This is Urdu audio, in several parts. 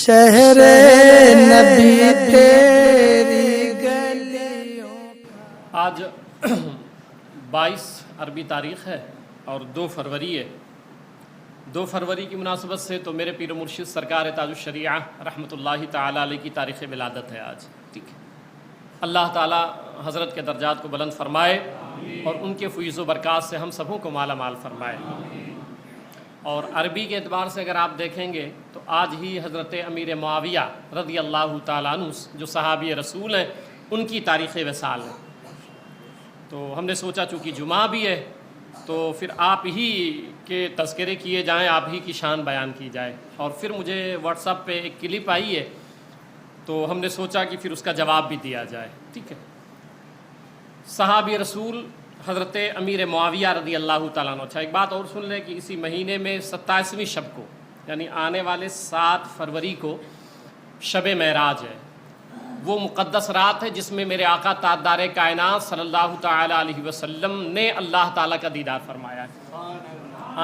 شہر نبی تیری گلیوں. آج 22 عربی تاریخ ہے اور 2 فروری ہے. 2 فروری کی مناسبت سے تو میرے پیر و مرشد سرکار تاج الشریعہ رحمۃ اللہ تعالیٰ علیہ کی تاریخ ولادت ہے آج. ٹھیک ہے، اللہ تعالیٰ حضرت کے درجات کو بلند فرمائے اور ان کے فیض و برکات سے ہم سبوں کو مالا مال فرمائے. اور عربی کے اعتبار سے اگر آپ دیکھیں گے تو آج ہی حضرت امیر معاویہ رضی اللہ تعالیٰ عنہ جو صحابی رسول ہیں ان کی تاریخ وصال ہے. تو ہم نے سوچا چونکہ جمعہ بھی ہے تو پھر آپ ہی کے تذکرے کیے جائیں، آپ ہی کی شان بیان کی جائے. اور پھر مجھے واٹس ایپ پہ ایک کلپ آئی ہے تو ہم نے سوچا کہ پھر اس کا جواب بھی دیا جائے. ٹھیک ہے، صحابی رسول حضرت امیر معاویہ رضی اللہ تعالیٰ عنہ. اچھا، ایک بات اور سن لیں کہ اسی مہینے میں 27ویں شب کو یعنی آنے والے 7 فروری کو شب معراج ہے. وہ مقدس رات ہے جس میں میرے آقا تاجدار کائنات صلی اللہ تعالیٰ علیہ وسلم نے اللہ تعالیٰ کا دیدار فرمایا ہے.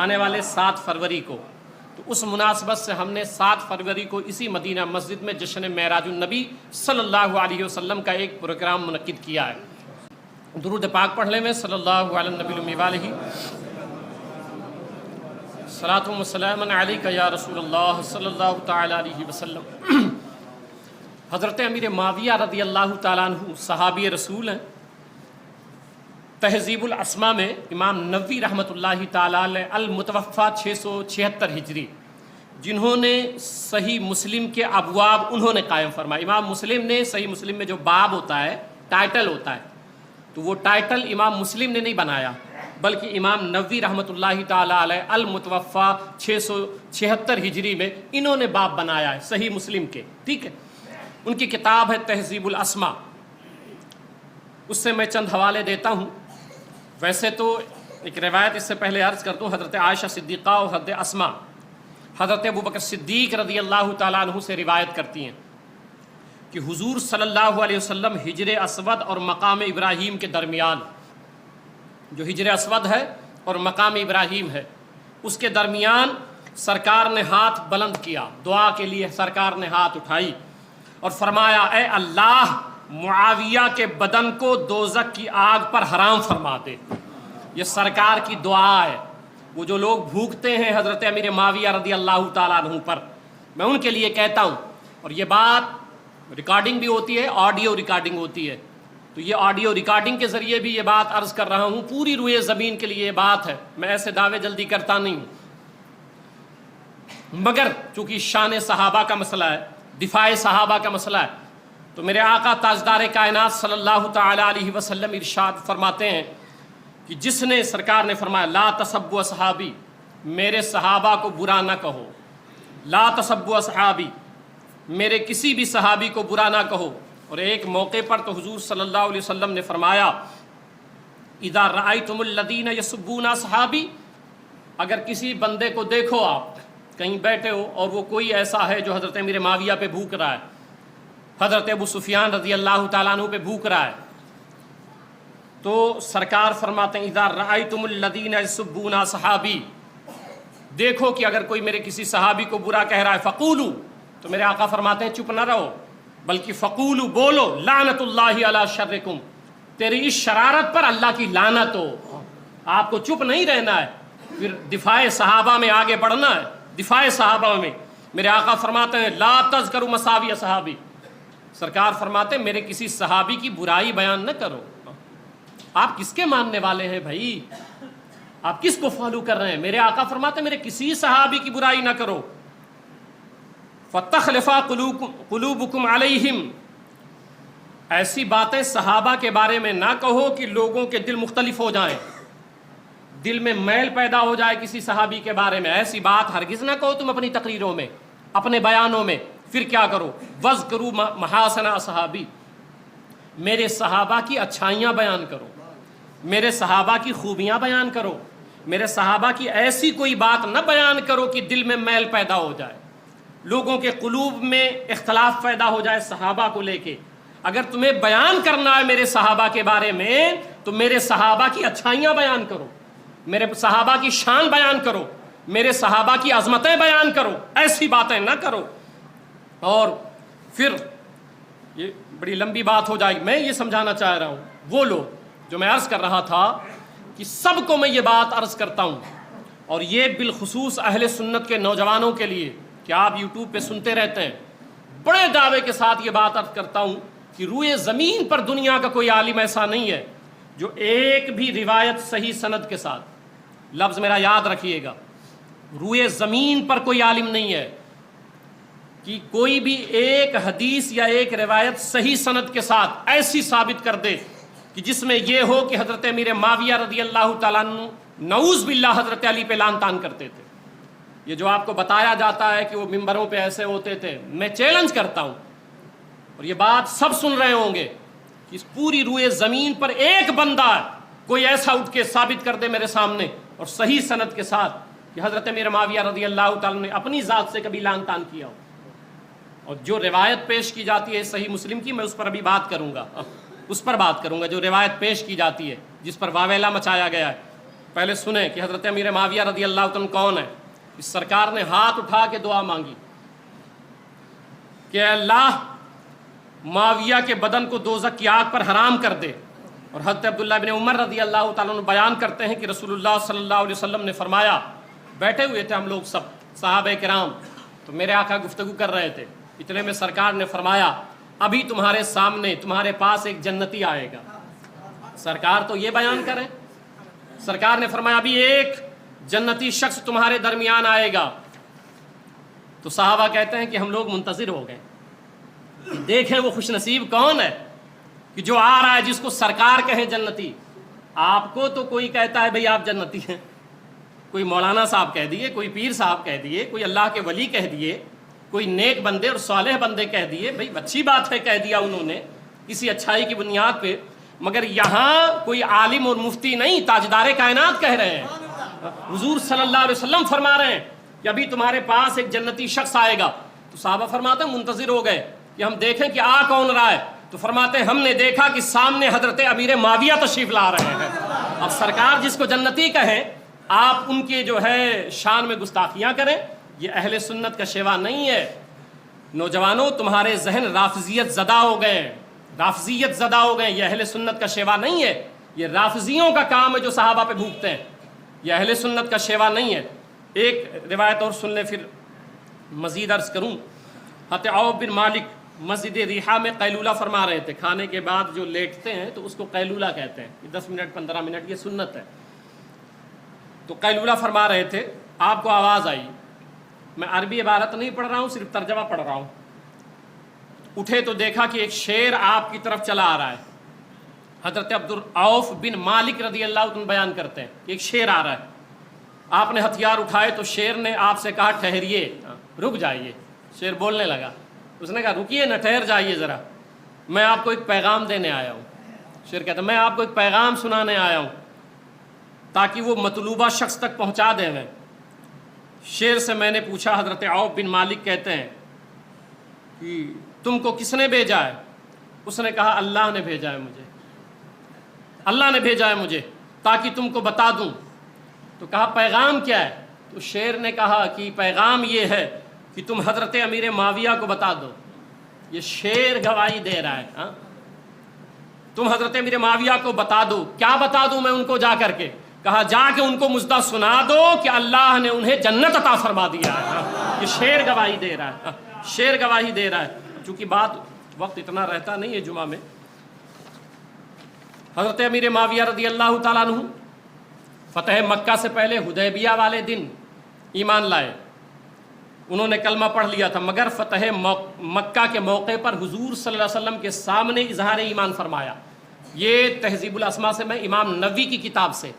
آنے والے 7 فروری کو، تو اس مناسبت سے ہم نے 7 فروری کو اسی مدینہ مسجد میں جشن معراج النبی صلی اللہ علیہ وسلم کا ایک پروگرام منعقد کیا ہے. درود پاک پڑھ لیں میں صلی اللہ علیہ نبی الامی علیہ صلاۃ و سلام علیک یا رسول اللہ صلی اللہ تعالیٰ علیہ وسلم. حضرت امیر معاویہ رضی اللہ تعالیٰ عنہ صحابی رسول ہیں. تہذیب الاسماء میں امام نووی رحمۃ اللہ تعالیٰ علیہ المتوفیٰ 676 ہجری، جنہوں نے صحیح مسلم کے ابواب انہوں نے قائم فرمائے. امام مسلم نے صحیح مسلم میں جو باب ہوتا ہے، ٹائٹل ہوتا ہے، تو وہ ٹائٹل امام مسلم نے نہیں بنایا بلکہ امام نووی رحمۃ اللہ تعالیٰ علیہ المتوفیٰ 676 ہجری میں انہوں نے باب بنایا ہے صحیح مسلم کے. ٹھیک ہے، ان کی کتاب ہے تہذیب الاسماء. اس سے میں چند حوالے دیتا ہوں. ویسے تو ایک روایت اس سے پہلے عرض کر دوں، حضرت عائشہ صدیقہ اور حضرت اسماء حضرت ابوبکر صدیق رضی اللہ تعالیٰ عنہ سے روایت کرتی ہیں کہ حضور صلی اللہ علیہ وسلم حجر اسود اور مقام ابراہیم کے درمیان، جو حجر اسود ہے اور مقام ابراہیم ہے، اس کے درمیان سرکار نے ہاتھ بلند کیا، دعا کے لیے سرکار نے ہاتھ اٹھائی اور فرمایا، اے اللہ معاویہ کے بدن کو دوزخ کی آگ پر حرام فرما دے. یہ سرکار کی دعا ہے. وہ جو لوگ بھوکتے ہیں حضرت امیر معاویہ رضی اللہ تعالیٰ عنہ پر، میں ان کے لیے کہتا ہوں، اور یہ بات ریکارڈنگ بھی ہوتی ہے، آڈیو ریکارڈنگ ہوتی ہے، تو یہ آڈیو ریکارڈنگ کے ذریعے بھی یہ بات عرض کر رہا ہوں. پوری روئے زمین کے لیے یہ بات ہے، میں ایسے دعوے جلدی کرتا نہیں ہوں، مگر چونکہ شان صحابہ کا مسئلہ ہے، دفاع صحابہ کا مسئلہ ہے، تو میرے آقا تاجدار کائنات صلی اللہ تعالیٰ علیہ وسلم ارشاد فرماتے ہیں کہ جس نے، سرکار نے فرمایا، لا تسبوا اصحابی، میرے صحابہ کو برا نہ کہو. لا تسبوا اصحابی، میرے کسی بھی صحابی کو برا نہ کہو. اور ایک موقع پر تو حضور صلی اللہ علیہ وسلم نے فرمایا، اذا رأیتم الذین یسبون اصحابی، اگر کسی بندے کو دیکھو، آپ کہیں بیٹھے ہو اور وہ کوئی ایسا ہے جو حضرت امیر معاویہ پہ بھوک رہا ہے، حضرت ابو سفیان رضی اللہ تعالیٰ عنہ پہ بھوک رہا ہے، تو سرکار فرماتے ہیں، اذا رأیتم الذین یسبون اصحابی، دیکھو کہ اگر کوئی میرے کسی صحابی کو برا کہہ رہا ہے، فقولو، تو میرے آقا فرماتے ہیں چپ نہ رہو بلکہ فقولو، بولو، لعنت اللہ علی شرکم، تیری اس شرارت پر اللہ کی لعنت ہو. آپ کو چپ نہیں رہنا ہے، پھر دفاع صحابہ میں آگے بڑھنا ہے. دفاع صحابہ میں میرے آقا فرماتے ہیں، لا تذکروا مساوی صحابی، سرکار فرماتے ہیں میرے کسی صحابی کی برائی بیان نہ کرو. آپ کس کے ماننے والے ہیں بھائی؟ آپ کس کو فالو کر رہے ہیں؟ میرے آقا فرماتے ہیں میرے کسی صحابی کی برائی نہ کرو. فَتَخْلِفَا قُلُوبُكُمْ عَلَيْهِمْ، ایسی باتیں صحابہ کے بارے میں نہ کہو کہ لوگوں کے دل مختلف ہو جائیں، دل میں میل پیدا ہو جائے کسی صحابی کے بارے میں. ایسی بات ہرگز نہ کہو تم اپنی تقریروں میں، اپنے بیانوں میں. پھر کیا کرو؟ وَاذْكُرُوا مَحَاسِنَ أَصْحَابِي، میرے صحابہ کی اچھائیاں بیان کرو، میرے صحابہ کی خوبیاں بیان کرو. میرے صحابہ کی ایسی کوئی بات نہ بیان کرو کہ دل میں میل پیدا ہو جائے، لوگوں کے قلوب میں اختلاف پیدا ہو جائے صحابہ کو لے کے. اگر تمہیں بیان کرنا ہے میرے صحابہ کے بارے میں تو میرے صحابہ کی اچھائیاں بیان کرو، میرے صحابہ کی شان بیان کرو، میرے صحابہ کی عظمتیں بیان کرو. ایسی باتیں نہ کرو اور پھر یہ بڑی لمبی بات ہو جائے گی، میں یہ سمجھانا چاہ رہا ہوں وہ لوگ جو میں عرض کر رہا تھا کہ سب کو میں یہ بات عرض کرتا ہوں، اور یہ بالخصوص اہل سنت کے نوجوانوں کے لیے کہ آپ یوٹیوب پہ سنتے رہتے ہیں، بڑے دعوے کے ساتھ یہ بات عرض کرتا ہوں کہ روئے زمین پر دنیا کا کوئی عالم ایسا نہیں ہے جو ایک بھی روایت صحیح سند کے ساتھ، لفظ میرا یاد رکھیے گا، روئے زمین پر کوئی عالم نہیں ہے کہ کوئی بھی ایک حدیث یا ایک روایت صحیح سند کے ساتھ ایسی ثابت کر دے کہ جس میں یہ ہو کہ حضرت امیر معاویہ رضی اللہ تعالیٰ عنہ نعوذ باللہ حضرت علی پہ لعن طعن کرتے تھے۔ یہ جو آپ کو بتایا جاتا ہے کہ وہ ممبروں پہ ایسے ہوتے تھے، میں چیلنج کرتا ہوں، اور یہ بات سب سن رہے ہوں گے کہ اس پوری روئے زمین پر ایک بندہ کوئی ایسا اٹھ کے ثابت کر دے میرے سامنے اور صحیح سند کے ساتھ کہ حضرت امیر معاویہ رضی اللہ تعالیٰ نے اپنی ذات سے کبھی لعن طعن کیا ہو۔ اور جو روایت پیش کی جاتی ہے صحیح مسلم کی، میں اس پر ابھی بات کروں گا، اس پر بات کروں گا جو روایت پیش کی جاتی ہے جس پر واویلا مچایا گیا ہے۔ پہلے سنیں کہ حضرت امیر معاویہ رضی اللہ عنہ کون ہے۔ اس سرکار نے ہاتھ اٹھا کے دعا مانگی کہ اللہ معاویہ کے بدن کو دوزخ کی آگ پر حرام کر دے، اور حضرت عبداللہ بن عمر رضی اللہ تعالیٰ عنہ بیان کرتے ہیں کہ رسول اللہ صلی اللہ علیہ وسلم نے فرمایا، بیٹھے ہوئے تھے ہم لوگ سب صحابہ کرام، تو میرے آقا گفتگو کر رہے تھے، اتنے میں سرکار نے فرمایا ابھی تمہارے سامنے تمہارے پاس ایک جنتی آئے گا۔ سرکار تو یہ بیان کریں، سرکار نے فرمایا ابھی ایک جنتی شخص تمہارے درمیان آئے گا۔ تو صحابہ کہتے ہیں کہ ہم لوگ منتظر ہو گئے، دیکھیں وہ خوش نصیب کون ہے کہ جو آ رہا ہے جس کو سرکار کہیں جنتی۔ آپ کو تو کوئی کہتا ہے بھئی آپ جنتی ہیں، کوئی مولانا صاحب کہہ دیے، کوئی پیر صاحب کہہ دیے، کوئی اللہ کے ولی کہہ دیے، کوئی نیک بندے اور صالح بندے کہہ دیے، بھئی اچھی بات ہے کہہ دیا انہوں نے کسی اچھائی کی بنیاد پہ، مگر یہاں کوئی عالم اور مفتی نہیں، تاجدار کائنات کہہ رہے ہیں، حضور صلی اللہ علیہ وسلم فرما رہے ہیں کہ ابھی تمہارے پاس ایک جنتی شخص آئے گا۔ تو صحابہ فرماتے ہیں منتظر ہو گئے کہ ہم دیکھیں کہ آ کون رہا ہے، تو فرماتے ہیں ہم نے دیکھا کہ سامنے حضرت امیر معاویہ تشریف لا رہے ہیں۔ اب سرکار جس کو جنتی کہیں، آپ ان کے جو ہے شان میں گستاخیاں کریں، یہ اہل سنت کا شیوا نہیں ہے۔ نوجوانوں تمہارے ذہن رافضیت زدہ ہو گئے، رافضیت زدہ ہو گئے، یہ اہل سنت کا شیوا نہیں ہے، یہ رافضیوں کا کام ہے جو صحابہ پہ بھوکتے ہیں، یہ اہل سنت کا شیوا نہیں ہے۔ ایک روایت اور سن لیں پھر مزید عرض کروں۔ حضرت عوف بن مالک مسجد ریحہ میں قیلولہ فرما رہے تھے، کھانے کے بعد جو لیٹتے ہیں تو اس کو قیلولہ کہتے ہیں، 10 منٹ 15 منٹ یہ سنت ہے۔ تو قیلولہ فرما رہے تھے، آپ کو آواز آئی، میں عربی عبارت نہیں پڑھ رہا ہوں، صرف ترجمہ پڑھ رہا ہوں۔ اٹھے تو دیکھا کہ ایک شیر آپ کی طرف چلا آ رہا ہے۔ حضرت عوف بن مالک رضی اللہ عنہ بیان کرتے ہیں کہ ایک شیر آ رہا ہے۔ آپ نے ہتھیار اٹھائے تو شیر نے آپ سے کہا ٹھہریے، رک جائیے۔ شیر بولنے لگا، اس نے کہا رکیے نہ، ٹھہر جائیے ذرا، میں آپ کو ایک پیغام دینے آیا ہوں۔ شیر کہتا ہے میں آپ کو ایک پیغام سنانے آیا ہوں تاکہ وہ مطلوبہ شخص تک پہنچا دیں میں۔ شیر سے میں نے پوچھا، حضرت عوف بن مالک کہتے ہیں کہ تم کو کس نے بھیجا ہے؟ اس نے کہا اللہ نے بھیجا ہے مجھے، اللہ نے بھیجا ہے مجھے تاکہ تم کو بتا دوں۔ تو کہا پیغام کیا ہے؟ تو شیر نے کہا کہ پیغام یہ ہے کہ تم حضرت امیر معاویہ کو بتا دو۔ یہ شیر گواہی دے رہا ہے، ہاں تم حضرت امیر معاویہ کو بتا دو۔ کیا بتا دوں میں ان کو جا کر کے؟ کہا جا کے ان کو مژدہ سنا دو کہ اللہ نے انہیں جنت عطا فرما دیا ہے۔ یہ شیر گواہی دے رہا ہے، شیر گواہی دے رہا ہے۔ چونکہ وقت اتنا رہتا نہیں ہے جمعہ میں، حضرت امیر معاویہ رضی اللہ تعالیٰ عنہ فتح مکہ سے پہلے حدیبیہ والے دن ایمان لائے، انہوں نے کلمہ پڑھ لیا تھا، مگر فتح مکہ کے موقع پر حضور صلی اللہ علیہ وسلم کے سامنے اظہار ایمان فرمایا۔ یہ تہذیب الاسماء سے، میں امام نووی کی کتاب سے،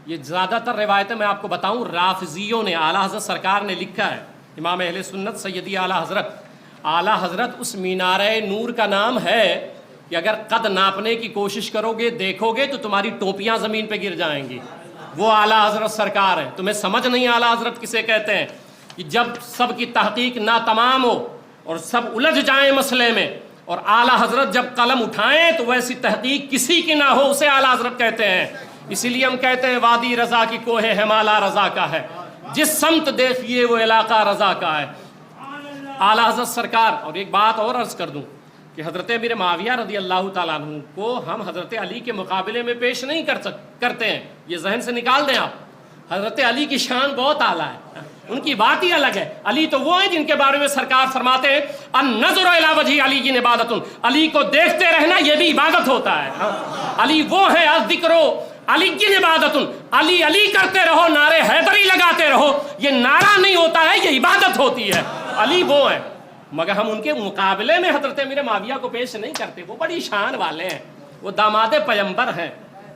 یہ زیادہ تر روایتیں میں آپ کو بتاؤں رافضیوں نے، اعلیٰ حضرت سرکار نے لکھا ہے، امام اہل سنت سیدی اعلیٰ حضرت اس مینار نور کا نام ہے کہ اگر قد ناپنے کی کوشش کرو گے دیکھو گے تو تمہاری ٹوپیاں زمین پہ گر جائیں گی، وہ اعلیٰ حضرت سرکار ہیں۔ تمہیں سمجھ نہیں اعلیٰ حضرت کسے کہتے ہیں کہ جب سب کی تحقیق ناتمام ہو اور سب الجھ جائیں مسئلے میں، اور اعلیٰ حضرت جب قلم اٹھائیں تو ویسی تحقیق کسی کی نہ ہو، اسے اعلیٰ حضرت کہتے ہیں۔ اسی لیے ہم کہتے ہیں وادی رضا کی کوہ ہمالا رضا کا ہے، جس سمت دیکھیے وہ علاقہ رضا کا ہے۔ اعلیٰ حضرت سرکار. اور ایک بات اور عرض کر دوں کہ حضرت امیر معاویہ رضی اللہ تعالیٰ عنہ کو ہم حضرت علی کے مقابلے میں پیش نہیں کرتے ہیں، یہ ذہن سے نکال دیں آپ. حضرت علی کی شان بہت اعلیٰ ہے، ان کی بات ہی الگ ہے. علی تو وہ ہیں جن کے بارے میں سرکار فرماتے ہیں النظر الی وجہ علی کی عبادت، علی کو دیکھتے رہنا یہ بھی عبادت ہوتا ہے. علی وہ ہے الذکر علی کی عبادت، علی علی کرتے رہو، نعرے حیدری لگاتے رہو، یہ نعرہ نہیں ہوتا ہے، یہ عبادت ہوتی ہے. علی وہ ہیں، مگر ہم ان کے مقابلے میں حضرت امیر معاویہ کو پیش نہیں کرتے. وہ بڑی شان والے ہیں، وہ داماد پیغمبر ہیں،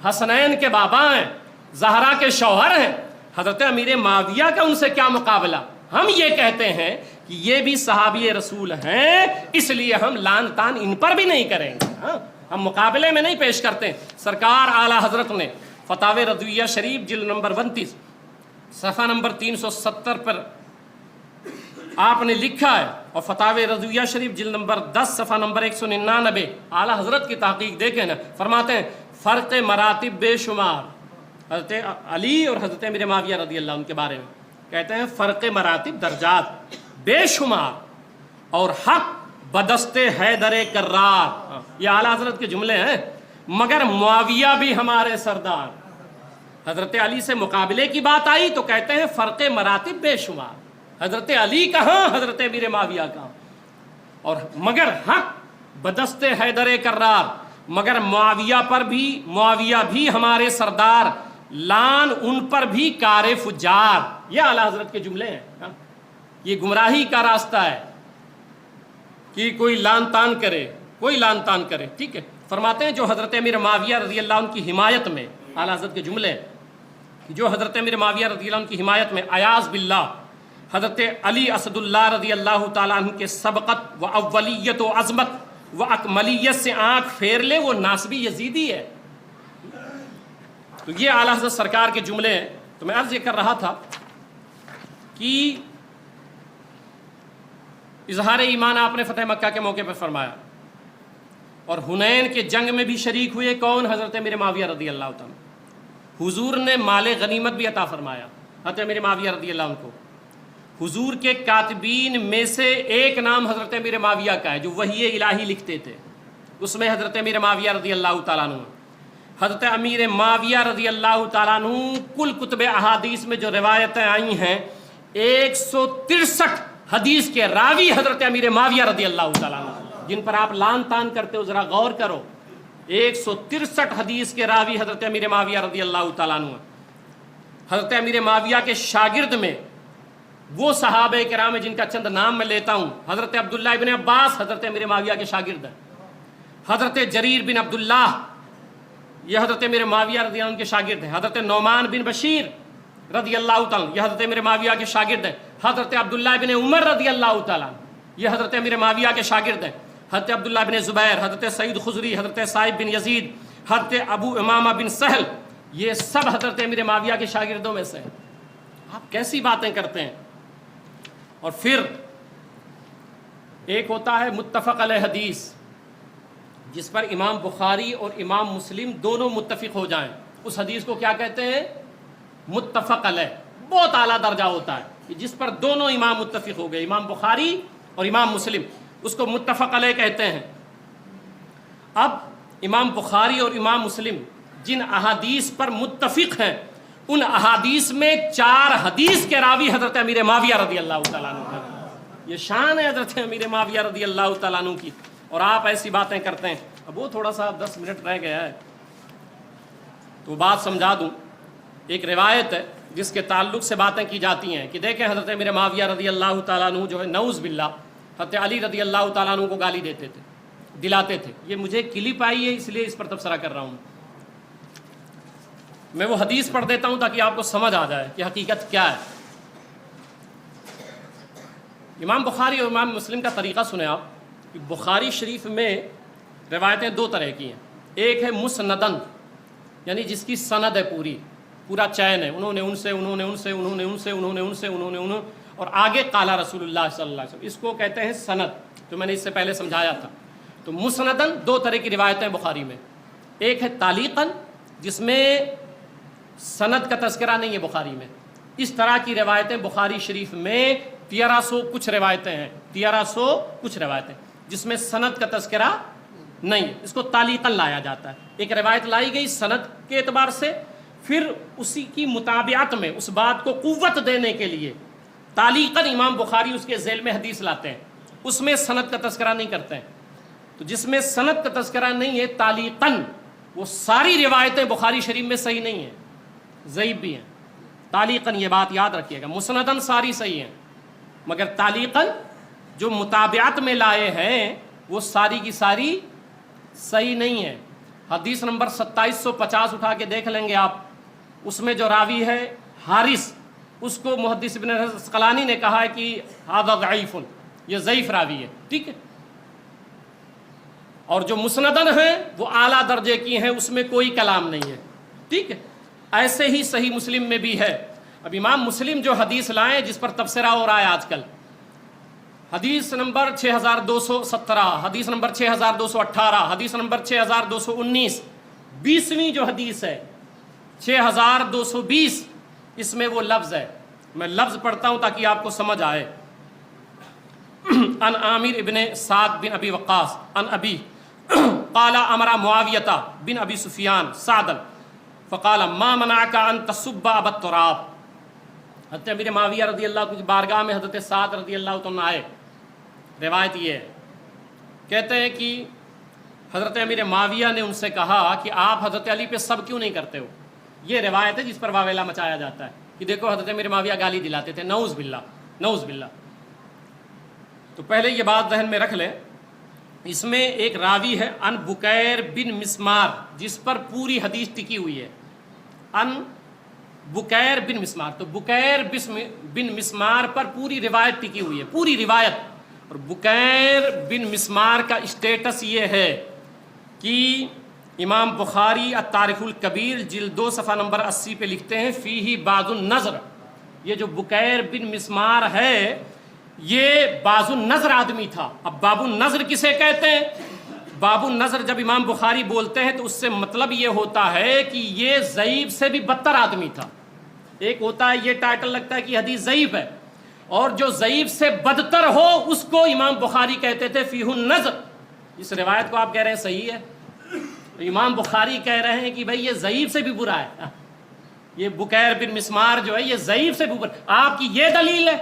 حسنین کے بابا ہیں، زہرا کے شوہر ہیں. حضرت امیر معاویہ کا ان سے کیا مقابلہ؟ ہم یہ کہتے ہیں کہ یہ بھی صحابی رسول ہیں، اس لیے ہم لان تان ان پر بھی نہیں کریں گے. ہم مقابلے میں نہیں پیش کرتے. سرکار اعلیٰ حضرت نے فتاوی رضویہ شریف جلد نمبر 29 صفحہ نمبر 370 پر آپ نے لکھا ہے، اور فتاوی رضویہ شریف جلد نمبر 10 صفحہ نمبر 199 اعلیٰ حضرت کی تحقیق دیکھیں نا، فرماتے ہیں فرق مراتب بے شمار. حضرت علی اور حضرت امیر معاویہ رضی اللہ عنہ کے بارے میں کہتے ہیں فرق مراتب درجات بے شمار، اور حق بدست حیدر کرار. یہ اعلیٰ حضرت کے جملے ہیں. مگر معاویہ بھی ہمارے سردار. حضرت علی سے مقابلے کی بات آئی تو کہتے ہیں فرق مراتب بے شمار. حضرت علی کہاں، حضرت امیر معاویہ کہاں. اور مگر حق بدست حیدر کرار، مگر معاویہ بھی ہمارے سردار، لان ان پر بھی کار فجار. یہ اعلیٰ حضرت کے جملے ہیں. یہ گمراہی کا راستہ ہے کہ کوئی لان تان کرے. ٹھیک ہے، فرماتے ہیں جو حضرت امیر معاویہ رضی اللہ عنہ کی حمایت میں، اعلیٰ حضرت کے جملے ہیں، جو حضرت امیر معاویہ رضی اللہ عنہ کی حمایت میں ایاز باللہ حضرت علی اسد اللہ رضی اللہ تعالیٰ عنہ کے سبقت و اولیت و عظمت و اکملیت سے آنکھ پھیر لے، وہ ناسبی یزیدی ہے. تو یہ اعلیٰ حضرت سرکار کے جملے ہیں. تو میں عرض یہ کر رہا تھا کہ اظہار ایمان آپ نے فتح مکہ کے موقع پر فرمایا، اور حنین کے جنگ میں بھی شریک ہوئے. کون؟ حضرت امیر معاویہ رضی اللہ تعالیٰ. حضور نے مال غنیمت بھی عطا فرمایا حضرت امیر معاویہ رضی اللہ عنہ کو. حضور کے کاتبین میں سے ایک نام حضرت امیر معاویہ کا ہے جو وحی الہی لکھتے تھے، اس میں حضرت امیر معاویہ رضی اللہ تعالیٰ عنہ. حضرت امیر معاویہ رضی اللہ تعالیٰ عنہ کل کتب احادیث میں جو روایتیں آئی ہیں 163 حدیث کے راوی حضرت امیر معاویہ رضی اللہ تعالیٰ عنہ، جن پر آپ لان تان کرتے ہو ذرا غور کرو. 163 حدیث کے راوی حضرت امیر معاویہ رضی اللہ تعالیٰ عنہ. حضرت امیر معاویہ کے شاگرد میں وہ صحابہ کرام ہیں جن کا چند نام میں لیتا ہوں. حضرت عبداللہ ابن عباس حضرت امیر معاویہ کے شاگرد ہیں. حضرت جریر بن عبداللہ یہ حضرت امیر معاویہ رضی اللہ عنہ کے شاگرد ہیں. حضرت نعمان بن بشیر رضی اللہ تعالیٰ یہ حضرت امیر معاویہ کے شاگرد ہیں. حضرت عبداللہ بن عمر رضی اللہ تعالیٰ یہ حضرت امیر معاویہ کے شاگرد ہیں. حضرت عبداللہ بن زبیر، حضرت سعید خضری، حضرت صائب بن یزید، حضرت ابو امامہ بن سہل، یہ سب حضرت امیر معاویہ کے شاگردوں میں سے ہیں. آپ کیسی باتیں کرتے ہیں. اور پھر ایک ہوتا ہے متفق علیہ حدیث، جس پر امام بخاری اور امام مسلم دونوں متفق ہو جائیں. اس حدیث کو کیا کہتے ہیں؟ متفق علیہ. بہت اعلیٰ درجہ ہوتا ہے کہ جس پر دونوں امام متفق ہو گئے، امام بخاری اور امام مسلم، اس کو متفق علیہ کہتے ہیں. اب امام بخاری اور امام مسلم جن احادیث پر متفق ہیں، ان احادیث میں 4 حدیث کے راوی حضرت امیر معاویہ رضی اللہ تعالیٰ عنہ ہیں. یہ شان ہے حضرت امیر معاویہ رضی اللہ تعالیٰ عنہ کی، اور آپ ایسی باتیں کرتے ہیں. اب وہ تھوڑا سا 10 منٹ رہ گیا ہے تو بات سمجھا دوں. ایک روایت ہے جس کے تعلق سے باتیں کی جاتی ہیں کہ دیکھیں حضرت امیر معاویہ رضی اللہ تعالیٰ عنہ جو ہے نعوذ باللہ حضرت علی رضی اللہ تعالیٰ عنہ کو گالی دیتے تھے، دلاتے تھے. یہ مجھے کلپ آئی ہے اس لیے اس پر تبصرہ کر رہا ہوں. میں وہ حدیث پڑھ دیتا ہوں تاکہ آپ کو سمجھ آ جائے کہ حقیقت کیا ہے. امام بخاری اور امام مسلم کا طریقہ سنیں آپ. کہ بخاری شریف میں روایتیں 2 طرح کی ہیں. ایک ہے مسندن، یعنی جس کی سند ہے پورا چین ہے، انہوں نے ان سے، انہوں نے ان سے، انہوں نے ان سے، انہوں نے ان سے، انہوں نے انہوں، اور آگے قال رسول اللہ صلی اللہ علیہ وسلم. اس کو کہتے ہیں سند، جو میں نے اس سے پہلے سمجھایا تھا. تو مسندن 2 طرح کی روایتیں بخاری میں. ایک ہے تعلیقاً، جس میں سند کا تذکرہ نہیں ہے بخاری میں. اس طرح کی روایتیں بخاری شریف میں 1300 کچھ روایتیں ہیں، 1300 کچھ روایتیں جس میں سند کا تذکرہ نہیں ہے، اس کو تعلیقاً لایا جاتا ہے. ایک روایت لائی گئی سند کے اعتبار سے، پھر اسی کی مطابعت میں اس بات کو قوت دینے کے لیے تعلیقاً امام بخاری اس کے ذیل میں حدیث لاتے ہیں، اس میں سند کا تذکرہ نہیں کرتے ہیں. تو جس میں سند کا تذکرہ نہیں ہے تعلیقاً وہ ساری روایتیں بخاری شریف میں صحیح نہیں ہیں، ضعیف بھی ہیں. تعلیقاً یہ بات یاد رکھیے گا، مسنداً ساری صحیح ہیں مگر تعلیقاً جو مطابعت میں لائے ہیں وہ ساری کی ساری صحیح نہیں ہے. حدیث نمبر 2750 اٹھا کے دیکھ لیں گے آپ، اس میں جو راوی ہے حارث، اس کو محدث ابن عسقلانی نے کہا ہے کہ ھذا ضعیف، یہ ضعیف راوی ہے. ٹھیک ہے، اور جو مسندن ہیں وہ اعلیٰ درجے کی ہیں، اس میں کوئی کلام نہیں ہے. ٹھیک ہے، ایسے ہی صحیح مسلم میں بھی ہے. اب امام مسلم جو حدیث لائیں جس پر تبصرہ ہو رہا ہے آج کل، حدیث نمبر 6217، حدیث نمبر 6218، حدیث نمبر 6219، 20ویں جو حدیث ہے 6220، اس میں وہ لفظ ہے، میں لفظ پڑھتا ہوں تاکہ آپ کو سمجھ آئے. ان عامر ابن سعد بن ابی وقاص ان ابی قال امر معاویہ بن ابی سفیان سعدا فقال ما منعك ان تسب ابا التراب. حضرت امیر معاویہ رضی اللہ عنہ کی بارگاہ میں حضرت سعد رضی اللہ عنہ آئے. روایت یہ ہے، کہتے ہیں کہ حضرت امیر معاویہ نے ان سے کہا کہ آپ حضرت علی پہ سب کیوں نہیں کرتے ہو. یہ روایت ہے جس پر واویلا مچایا جاتا ہے کہ دیکھو حضرت امیر معاویہ گالی دلاتے تھے، نعوذ باللہ نعوذ باللہ. تو پہلے یہ بات ذہن میں رکھ لیں، اس میں ایک راوی ہے ان بکیر بن مسمار جس پر پوری حدیث ٹکی ہوئی ہے. ان بکیر بن مسمار، تو بکیر بن مسمار پر پوری روایت ٹکی ہوئی ہے، پوری روایت. اور بکیر بن مسمار کا اسٹیٹس یہ ہے کہ امام بخاری التاریخ الکبیر جلد 2 صفحہ نمبر 80 پہ لکھتے ہیں فیہ بعض النظر. یہ جو بکیر بن مسمار ہے یہ بعض النظر آدمی تھا. اب باب النظر کسے کہتے ہیں؟ باب النظر جب امام بخاری بولتے ہیں تو اس سے مطلب یہ ہوتا ہے کہ یہ ضعیف سے بھی بدتر آدمی تھا. ایک ہوتا ہے یہ ٹائٹل لگتا ہے کہ حدیث ضعیف ہے، اور جو ضعیف سے بدتر ہو اس کو امام بخاری کہتے تھے فیہ النظر. اس روایت کو آپ کہہ رہے ہیں صحیح ہے، امام بخاری کہہ رہے ہیں کہ بھئی یہ ضعیف سے بھی برا ہے. یہ بکیر بن مسمار جو ہے یہ ضعیف سے بھی برا. آپ کی یہ دلیل ہے؟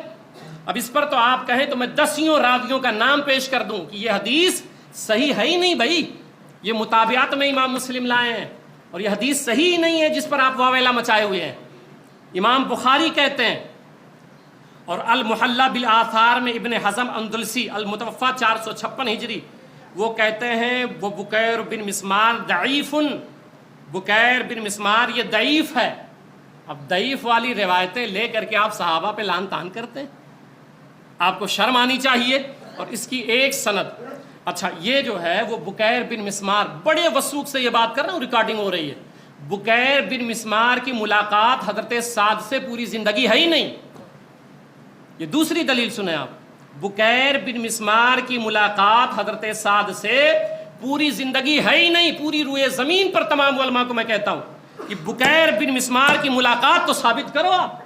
اب اس پر تو آپ کہیں تو میں 10 راویوں کا نام پیش کر دوں کہ یہ حدیث صحیح ہے ہی نہیں بھائی، یہ مطابعات میں امام مسلم لائے ہیں اور یہ حدیث صحیح ہی نہیں ہے جس پر آپ واویلا مچائے ہوئے ہیں. امام بخاری کہتے ہیں، اور المحلہ بالآثار میں ابن حزم اندلسی المتوفی 456 ہجری وہ کہتے ہیں وہ بکیر بن مسمار ضعیف، بکیر بن مسمار یہ ضعیف ہے. اب ضعیف والی روایتیں لے کر کے آپ صحابہ پہ لعن طعن کرتے ہیں، آپ کو شرم آنی چاہیے. اور اس کی ایک سند، اچھا یہ جو ہے وہ بکیر بن مسمار، بڑے وثوق سے یہ بات کر رہا ہوں، ریکارڈنگ ہو رہی ہے. بکیر بن مسمار کی ملاقات حضرت سعد سے پوری زندگی ہے ہی نہیں. یہ دوسری دلیل سنیں آپ، بکیر بن مسمار کی ملاقات حضرت سعد سے پوری زندگی ہے ہی نہیں. پوری روئے زمین پر تمام علماء کو میں کہتا ہوں کہ بکیر بن مسمار کی ملاقات تو ثابت کرو آپ.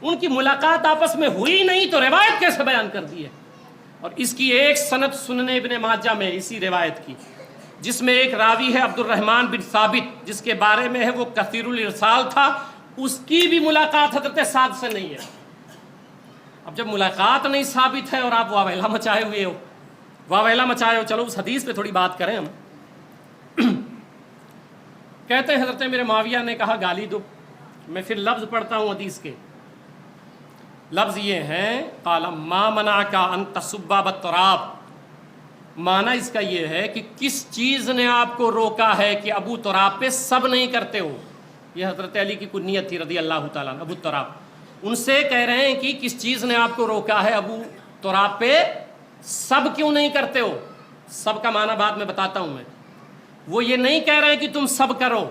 ان کی ملاقات آپس میں ہوئی نہیں تو روایت کیسے بیان کر دی ہے؟ اور اس کی ایک سند سنن ابن ماجہ میں اسی روایت کی، جس میں ایک راوی ہے عبد الرحمن بن ثابت جس کے بارے میں ہے وہ کثیر الارسال تھا، اس کی بھی ملاقات حضرت سعد سے نہیں ہے. اب جب ملاقات نہیں ثابت ہے اور آپ واویلا مچائے ہوئے ہو، واویلا مچائے ہو، چلو اس حدیث پہ تھوڑی بات کریں ہم. کہتے ہیں حضرت میرے معاویہ نے کہا گالی دو. میں پھر لفظ پڑھتا ہوں حدیث کے، لفظ یہ ہیں قال ما منعک ان تسب ابا التراب. معنی اس کا یہ ہے کہ کس چیز نے آپ کو روکا ہے کہ ابو تراب پہ سب نہیں کرتے ہو. یہ حضرت علی کی کنیت تھی رضی اللہ تعالیٰ ابو تراب. ان سے کہہ رہے ہیں کہ کس چیز نے آپ کو روکا ہے ابو تراب پہ سب کیوں نہیں کرتے ہو. سب کا معنی بعد میں بتاتا ہوں میں. وہ یہ نہیں کہہ رہے ہیں کہ تم سب کرو،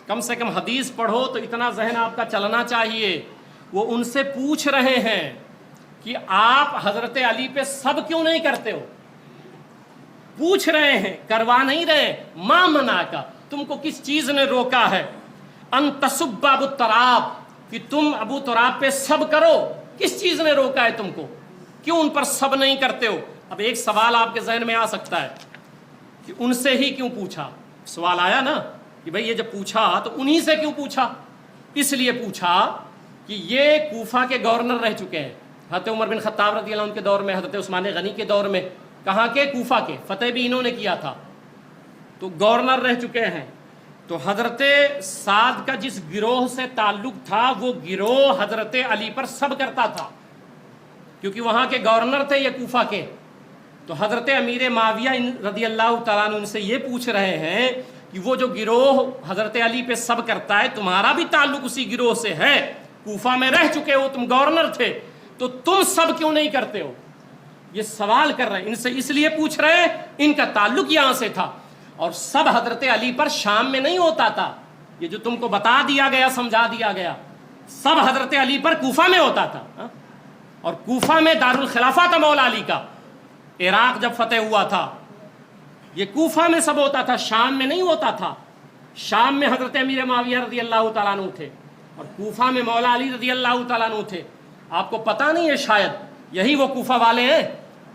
کم سے کم حدیث پڑھو تو اتنا ذہن آپ کا چلنا چاہیے. وہ ان سے پوچھ رہے ہیں کہ آپ حضرت علی پہ سب کیوں نہیں کرتے ہو. پوچھ رہے ہیں، کروا نہیں رہے. ما منعک، تم کو کس چیز نے روکا ہے ان تسب ابو تراب، کہ تم ابو تراب پہ سب کرو. کس چیز نے روکا ہے تم کو؟ کیوں ان پر سب نہیں کرتے ہو؟ اب ایک سوال آپ کے ذہن میں آ سکتا ہے کہ ان سے ہی کیوں پوچھا؟ سوال آیا نا کہ بھئی یہ جب پوچھا تو انہی سے کیوں پوچھا؟ اس لیے پوچھا کہ یہ کوفہ کے گورنر رہ چکے ہیں، حضرت عمر بن خطاب رضی اللہ عنہ کے دور میں، حضرت عثمان غنی کے دور میں، کہاں کے؟ کوفہ کے، فتح بھی انہوں نے کیا تھا، تو گورنر رہ چکے ہیں۔ تو حضرت سعد کا جس گروہ سے تعلق تھا وہ گروہ حضرت علی پر سب کرتا تھا، کیونکہ وہاں کے گورنر تھے یہ کوفہ کے۔ تو حضرت امیر معاویہ رضی اللہ تعالیٰ عنہ ان سے یہ پوچھ رہے ہیں کہ وہ جو گروہ حضرت علی پہ سب کرتا ہے تمہارا بھی تعلق اسی گروہ سے ہے، کوفہ میں رہ چکے ہو، تم گورنر تھے، تو تم سب کیوں نہیں کرتے ہو؟ یہ سوال کر رہے ہیں، ان سے اس لیے پوچھ رہے ہیں، ان کا تعلق یہاں سے تھا۔ اور سب حضرت علی پر شام میں نہیں ہوتا تھا، یہ جو تم کو بتا دیا گیا، سمجھا دیا گیا، سب حضرت علی پر کوفہ میں ہوتا تھا، اور کوفہ میں دارالخلافہ تھا مولا علی کا۔ عراق جب فتح ہوا تھا یہ کوفہ میں سب ہوتا تھا، شام میں نہیں ہوتا تھا۔ شام میں حضرت امیر معاویہ رضی اللہ تعالیٰ عنہ تھے اور کوفہ میں مولا علی رضی اللہ تعالیٰ عنہ تھے۔ آپ کو پتہ نہیں ہے شاید یہی وہ کوفہ والے ہیں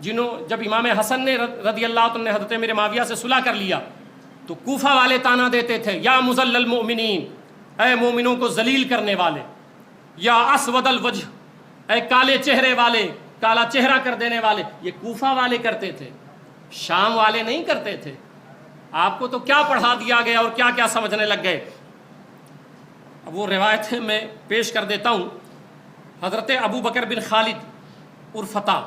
جنہوں جب امام حسن نے رضی اللہ عنہ نے حضرت امیر معاویہ سے صلح کر لیا تو کوفہ والے تانا دیتے تھے، یا مذل المؤمنین، اے مومنوں کو ذلیل کرنے والے، یا اسود الوجہ، اے کالے چہرے والے، کالا چہرہ کر دینے والے۔ یہ کوفہ والے کرتے تھے، شام والے نہیں کرتے تھے۔ آپ کو تو کیا پڑھا دیا گیا اور کیا کیا سمجھنے لگ گئے۔ اب وہ روایتیں میں پیش کر دیتا ہوں۔ حضرت ابو بکر بن خالد ارفتا،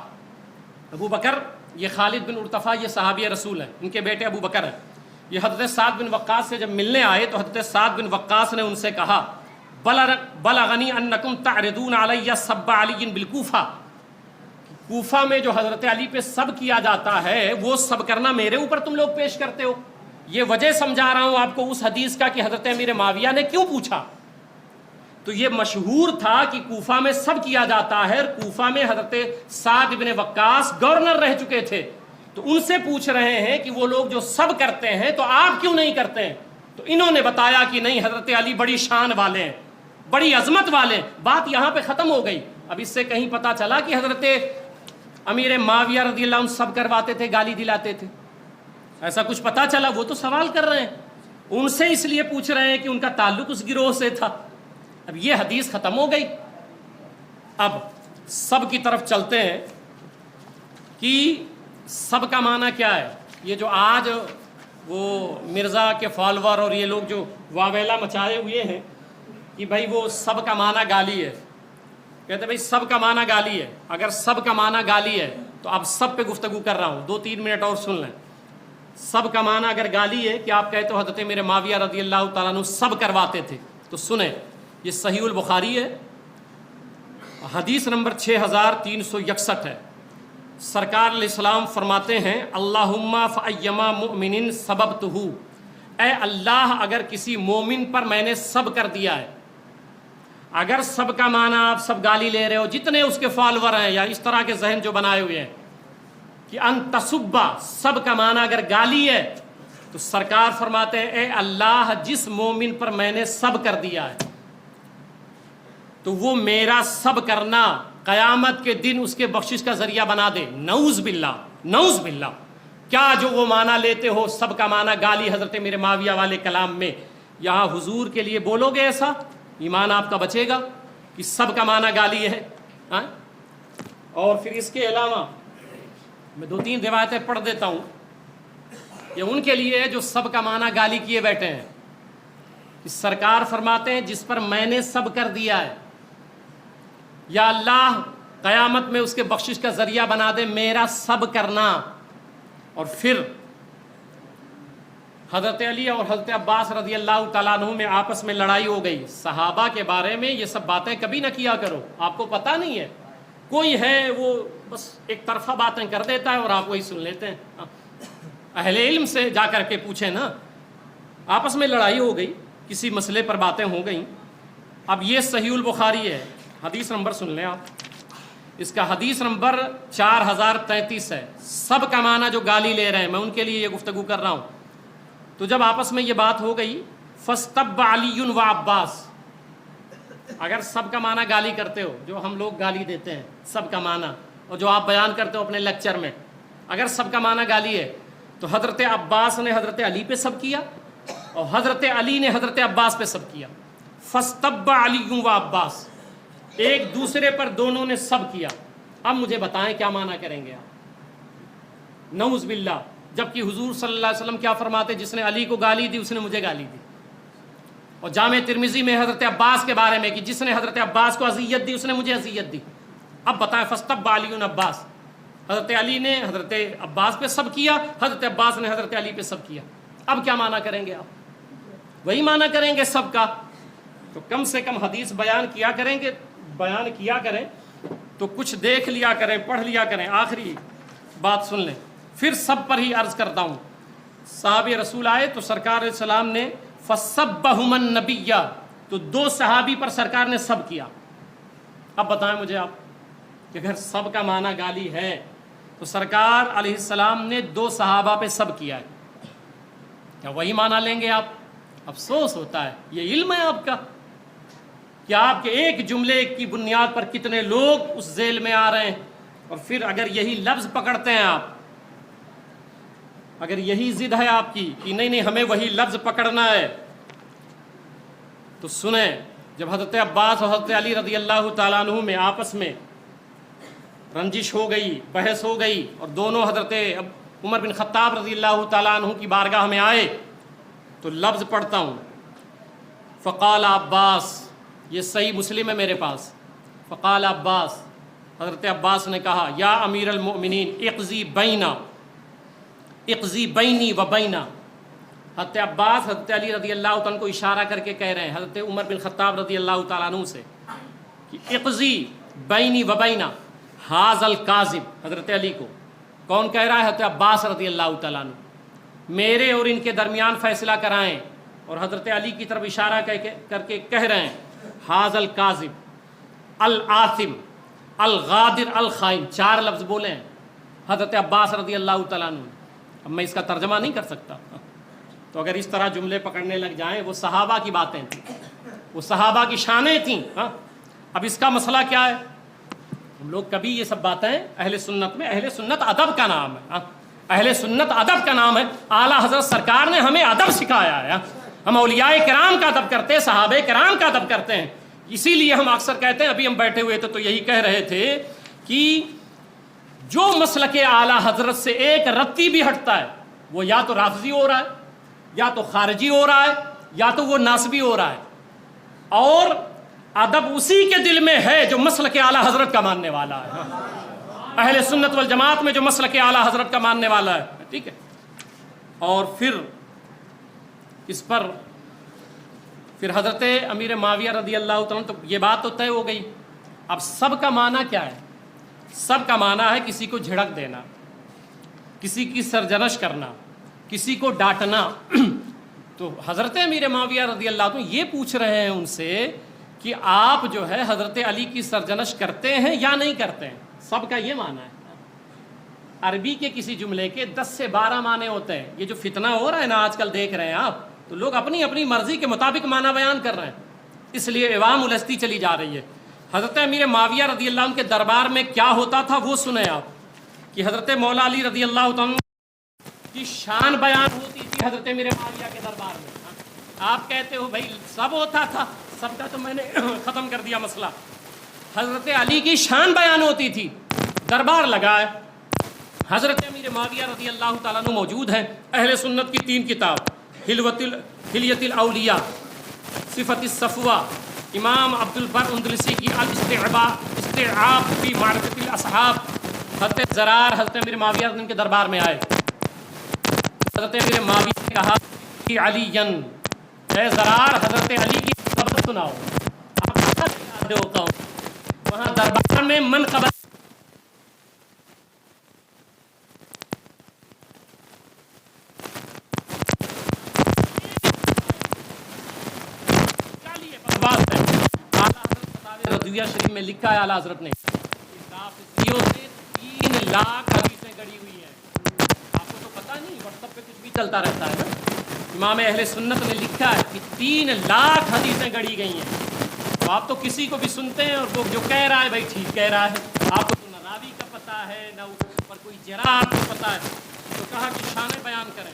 ابو بکر یہ خالد بن ارتفا یہ صحابی رسول ہیں، ان کے بیٹے ابو بکر ہیں۔ یہ حضرت سعد بن وقاص سے جب ملنے آئے تو حضرت سعد بن وقاص نے ان سے کہا، بلغنی انکم تعرضون علی سب علی بالکوفہ، کوفہ میں جو حضرت علی پہ سب کیا جاتا ہے وہ سب کرنا میرے اوپر تم لوگ پیش کرتے ہو۔ یہ وجہ سمجھا رہا ہوں آپ کو اس حدیث کا کہ حضرت امیر معاویہ نے کیوں پوچھا۔ تو یہ مشہور تھا کہ کوفہ میں سب کیا جاتا ہے، کوفہ میں حضرت سعد بن وقاص گورنر رہ چکے تھے، تو ان سے پوچھ رہے ہیں کہ وہ لوگ جو سب کرتے ہیں تو آپ کیوں نہیں کرتے ہیں؟ تو انہوں نے بتایا کہ نہیں، حضرت علی بڑی شان والے ہیں، بڑی عظمت والے ہیں۔ بات یہاں پہ ختم ہو گئی۔ اب اس سے کہیں پتہ چلا کہ حضرت امیر معاویہ رضی اللہ عنہ سب کرواتے تھے، گالی دلاتے تھے، ایسا کچھ پتہ چلا؟ وہ تو سوال کر رہے ہیں، ان سے اس لیے پوچھ رہے ہیں کہ ان کا تعلق اس گروہ سے تھا۔ اب یہ حدیث ختم ہو گئی۔ اب سب کی طرف چلتے ہیں کہ سب کا معنی کیا ہے۔ یہ جو آج وہ مرزا کے فالوور اور یہ لوگ جو واویلا مچائے ہوئے ہیں کہ بھائی وہ سب کا معنی گالی ہے، کہتے بھائی سب کا معنی گالی ہے۔ اگر سب کا معنی گالی ہے تو اب سب پہ گفتگو کر رہا ہوں، 2-3 منٹ اور سن لیں۔ سب کا معنی اگر گالی ہے کہ آپ کہتے ہو حضرت میرے معاویہ رضی اللہ تعالیٰ عنہ سب کرواتے تھے، تو سنیں، یہ صحیح البخاری ہے، حدیث نمبر 6361 ہے۔ سرکار علیہ السلام فرماتے ہیں، اللہم فایما مؤمن سببتہ، اے اللہ اگر کسی مومن پر میں نے سب کر دیا ہے۔ اگر سب کا معنی آپ سب گالی لے رہے ہو، جتنے اس کے فالوور ہیں یا اس طرح کے ذہن جو بنائے ہوئے ہیں کہ ان تصبہ، سب کا معنی اگر گالی ہے، تو سرکار فرماتے ہیں اے اللہ جس مومن پر میں نے سب کر دیا ہے تو وہ میرا سب کرنا قیامت کے دن اس کے بخشش کا ذریعہ بنا دے۔ نعوذ باللہ، نعوذ باللہ۔ کیا جو وہ معنی لیتے ہو سب کا معنی گالی حضرت میرے معاویہ والے کلام میں، یہاں حضور کے لیے بولو گے ایسا؟ ایمان آپ کا بچے گا کہ سب کا معنی گالی ہے؟ اور پھر اس کے علاوہ میں 2-3 روایتیں پڑھ دیتا ہوں، یہ ان کے لیے جو سب کا معنی گالی کیے بیٹھے ہیں۔ کہ سرکار فرماتے ہیں جس پر میں نے سب کر دیا ہے، یا اللہ قیامت میں اس کے بخشش کا ذریعہ بنا دے میرا سب کرنا۔ اور پھر حضرت علی اور حضرت عباس رضی اللہ تعالیٰ عنہ میں آپس میں لڑائی ہو گئی۔ صحابہ کے بارے میں یہ سب باتیں کبھی نہ کیا کرو، آپ کو پتہ نہیں ہے، کوئی ہے وہ بس ایک طرفہ باتیں کر دیتا ہے اور آپ وہی سن لیتے ہیں۔ اہل علم سے جا کر کے پوچھیں نا۔ آپس میں لڑائی ہو گئی، کسی مسئلے پر باتیں ہو گئیں۔ اب یہ صحیح البخاری ہے، حدیث نمبر سن لیں آپ، اس کا حدیث نمبر 4033 ہے۔ سب کا معنی جو گالی لے رہے ہیں میں ان کے لیے یہ گفتگو کر رہا ہوں۔ تو جب آپس میں یہ بات ہو گئی، فاستب علی و عباس، اگر سب کا معنی گالی کرتے ہو جو ہم لوگ گالی دیتے ہیں سب کا معنی، اور جو آپ بیان کرتے ہو اپنے لیکچر میں، اگر سب کا معنی گالی ہے تو حضرت عباس نے حضرت علی پہ سب کیا اور حضرت علی نے حضرت عباس پہ سب کیا. فاستب علی و عباس، ایک دوسرے پر دونوں نے سب کیا. اب مجھے بتائیں کیا معنی کریں گے آپ؟ نعوذ باللہ. جبکہ حضور صلی اللہ علیہ وسلم کیا فرماتے؟ جس نے علی کو گالی دی اس نے مجھے گالی دی. اور جامع ترمذی میں حضرت عباس کے بارے میں کہ جس نے حضرت عباس کو اذیت دی اس نے مجھے اذیت دی. اب بتائیں، فاستب علی عباس، حضرت علی نے حضرت عباس پہ سب کیا، حضرت عباس نے حضرت علی پہ سب کیا. اب کیا معنی کریں گے آپ؟ وہی معنی کریں گے سب کا. تو کم سے کم حدیث بیان کیا کریں تو کچھ دیکھ لیا کریں، پڑھ لیا کریں. آخری بات سن لیں، پھر سب پر ہی عرض کرتا ہوں. صحابی رسول آئے تو سرکار علیہ السلام نے فَصَبَّهُمَ النَّبِيَّ، تو 2 صحابی پر سرکار نے سب کیا. اب بتائیں مجھے آپ کہ اگر سب کا معنی گالی ہے تو سرکار علیہ السلام نے 2 صحابہ پہ سب کیا ہے، کیا وہی معنی لیں گے آپ؟ افسوس ہوتا ہے. یہ علم ہے آپ کا کہ آپ کے ایک جملے کی بنیاد پر کتنے لوگ اس ذیل میں آ رہے ہیں. اور پھر اگر یہی لفظ پکڑتے ہیں آپ، اگر یہی ضد ہے آپ کی کہ نہیں ہمیں وہی لفظ پکڑنا ہے، تو سنیں، جب حضرت عباس اور حضرت علی رضی اللہ تعالیٰ عنہ میں آپس میں رنجش ہو گئی، بحث ہو گئی، اور دونوں حضرت عمر بن خطاب رضی اللہ تعالیٰ عنہ کی بارگاہ میں آئے، تو لفظ پڑھتا ہوں. فقال عباس، یہ صحیح مسلم ہے میرے پاس. فقال عباس، حضرت عباس نے کہا، یا امیر المؤمنین اقضی بینی و بینا. حضرت عباس حضرت علی رضی اللہ تعالیٰ کو اشارہ کر کے کہہ رہے ہیں حضرت عمر بن خطاب رضی اللہ تعالیٰ عنہ سے کہ اقضی بینی و بینا ھذا الکاذب. حضرت علی کو کون کہہ رہا ہے؟ حضرت عباس رضی اللہ تعالیٰ عنہ. میرے اور ان کے درمیان فیصلہ کرائیں. اور حضرت علی کی طرف اشارہ کر کے کہہ رہے ہیں ھذا الکاذب الآثم الغادر الخائن. 4 لفظ بولے ہیں حضرت عباس رضی اللہ تعالیٰ عنہ. اب میں اس کا ترجمہ نہیں کر سکتا، تو اگر اس طرح جملے پکڑنے لگ جائیں، وہ صحابہ کی باتیں تھیں، وہ صحابہ کی شانیں تھیں. اب اس کا مسئلہ کیا ہے؟ ہم لوگ کبھی یہ سب باتیں اہل سنت میں، اہل سنت ادب کا نام ہے، اہل سنت ادب کا نام ہے. اعلیٰ حضرت سرکار نے ہمیں ادب سکھایا ہے. ہم اولیاء کرام کا ادب کرتے ہیں، صحابہ کرام کا ادب کرتے ہیں. اسی لیے ہم اکثر کہتے ہیں، ابھی ہم بیٹھے ہوئے تھے تو یہی کہہ رہے تھے کہ جو مسلک اعلیٰ حضرت سے ایک رتی بھی ہٹتا ہے وہ یا تو رافضی ہو رہا ہے، یا تو خارجی ہو رہا ہے، یا تو وہ ناسبی ہو رہا ہے. اور ادب اسی کے دل میں ہے جو مسلک اعلیٰ حضرت کا ماننے والا ہے. اہل سنت والجماعت میں جو مسلک اعلیٰ حضرت کا ماننے والا ہے، ٹھیک ہے. اور پھر اس پر حضرت امیر معاویہ رضی اللہ تعالیٰ، تو یہ بات تو طے ہو گئی. اب سب کا معنی کیا ہے؟ سب کا معنی ہے کسی کو جھڑک دینا، کسی کی سرزنش کرنا، کسی کو ڈانٹنا. تو حضرت امیر معاویہ رضی اللہ عنہ یہ پوچھ رہے ہیں ان سے کہ آپ جو ہے حضرت علی کی سرزنش کرتے ہیں یا نہیں کرتے ہیں. سب کا یہ معنی ہے. عربی کے کسی جملے کے 10 سے 12 معنی ہوتے ہیں. یہ جو فتنہ ہو رہا ہے نا آج کل دیکھ رہے ہیں آپ، تو لوگ اپنی اپنی مرضی کے مطابق معنی بیان کر رہے ہیں، اس لیے عوام الستی چلی جا رہی ہے. حضرت امیر معاویہ رضی اللہ عنہ کے دربار میں کیا ہوتا تھا وہ سنیں آپ، کہ حضرت مولا علی رضی اللہ عنہ کی شان بیان ہوتی تھی حضرت امیر معاویہ کے دربار میں. آپ کہتے ہو بھائی سب ہوتا تھا، سب کا تو میں نے ختم کر دیا مسئلہ. حضرت علی کی شان بیان ہوتی تھی، دربار لگا ہے. حضرت امیر معاویہ رضی اللہ تعالیٰ عنہ موجود ہیں. اہل سنت کی 3 کتاب، حلیت الاولیاء، صفت الصفوہ، امام عبد البر اندلسی کی الاستیعاب فی معرفت الاصحاب. حضرت زرار حضرت امیر معاویہ کے دربار میں آئے. حضرت امیر معاویہ نے کہا کہ علی اے زرار حضرت علی کی خبر سناؤ. آپ کہاں جاتے ہو قوم؟ وہاں دربار میں منقبت رضویہ شریف میں لکھا ہے اعلیٰ حضرت نے کافیوں سے 3 لاکھ حدیثیں گڑی ہوئی ہیں. آپ کو تو پتہ نہیں، واٹس ایپ پہ کچھ بھی چلتا رہتا ہے نا. امام اہل سنت نے لکھا ہے کہ 3 لاکھ حدیثیں گڑی گئی ہیں. تو آپ تو کسی کو بھی سنتے ہیں اور وہ جو کہہ رہا ہے بھائی ٹھیک کہہ رہا ہے، آپ کو تو نہ راوی کا پتہ پتہ ہے نہ پر کوئی جراحت کو پتہ ہے، تو کہا کہ شان بیان کریں۔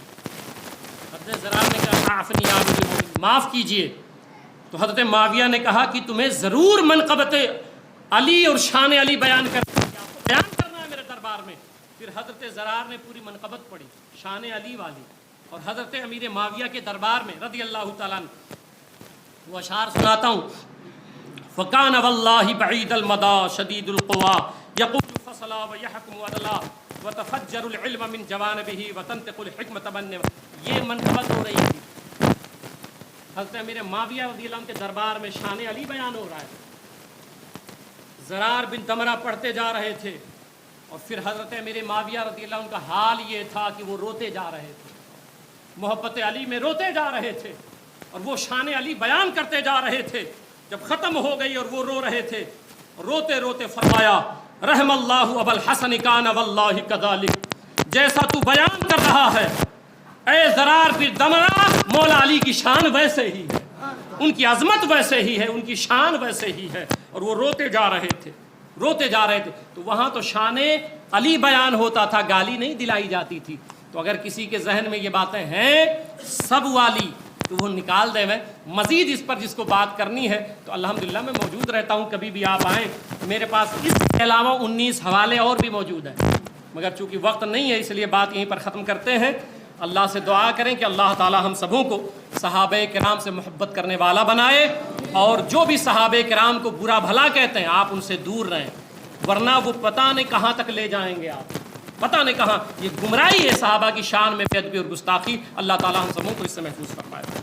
حضرت زرار نے کہا عفنی یا امیر المومنین، معاف کیجئے۔ تو حضرت معاویہ نے کہا کہ تمہیں ضرور منقبت علی اور شان علی بیان کرنا ہے، آپ کو بیان کرنا ہے میرے دربار میں۔ پھر حضرت زرار نے پوری منقبت پڑھی شان علی والی، اور حضرت امیر معاویہ کے دربار میں رضی اللہ تعالیٰ عنہ وہ اشعار سناتا ہوں۔ فَكَانَ وَاللَّهِ بَعِيدَ الْمَدَى شَدِيدُ الْقُوَى يَقُولُ فَصَلًا وَيَحْكُمُ عَدْلًا وَتَفَجَّرُ الْعِلْمَ مِنْ جَوَانِبِهِ وَتَنْطِقُ الْحِكْمَةَ مِنْ، یہ منقبت ہو رہی تھی۔ حضرت امیر معاویہ رضی اللہ عنہ کے دربار میں شان علی بیان ہو رہا ہے، زرار بن دمرہ پڑھتے جا رہے تھے، اور پھر حضرت امیر معاویہ رضی اللہ عنہ کا حال یہ تھا کہ وہ روتے جا رہے تھے، محبت علی میں روتے جا رہے تھے، اور وہ شان علی بیان کرتے جا رہے تھے۔ جب ختم ہو گئی اور وہ رو رہے تھے، روتے روتے فرمایا رحم اللہ ابا الحسن کان واللہ کذالک، جیسا تو بیان کر رہا ہے اے زرار بن دمرہ، مولا علی کی شان ویسے ہی ہے، ان کی عظمت ویسے ہی ہے، ان کی شان ویسے ہی ہے۔ اور وہ روتے جا رہے تھے، روتے جا رہے تھے۔ تو وہاں تو شان علی بیان ہوتا تھا، گالی نہیں دلائی جاتی تھی۔ تو اگر کسی کے ذہن میں یہ باتیں ہیں سب والی تو وہ نکال دے۔ میں مزید اس پر جس کو بات کرنی ہے تو الحمدللہ میں موجود رہتا ہوں، کبھی بھی آپ آئیں، میرے پاس اس کے علاوہ 19 حوالے اور بھی موجود ہیں، مگر چونکہ وقت نہیں ہے اس لیے بات یہیں پر ختم کرتے ہیں۔ اللہ سے دعا کریں کہ اللہ تعالی ہم سبوں کو صحابہ کرام سے محبت کرنے والا بنائے، اور جو بھی صحابہ کرام کو برا بھلا کہتے ہیں آپ ان سے دور رہیں، ورنہ وہ پتہ نہیں کہاں تک لے جائیں گے آپ، پتہ نہیں کہاں۔ یہ گمراہی ہے صحابہ کی شان میں بے ادبی اور گستاخی۔ اللہ تعالی ہم سبوں کو اس سے محفوظ فرمائے۔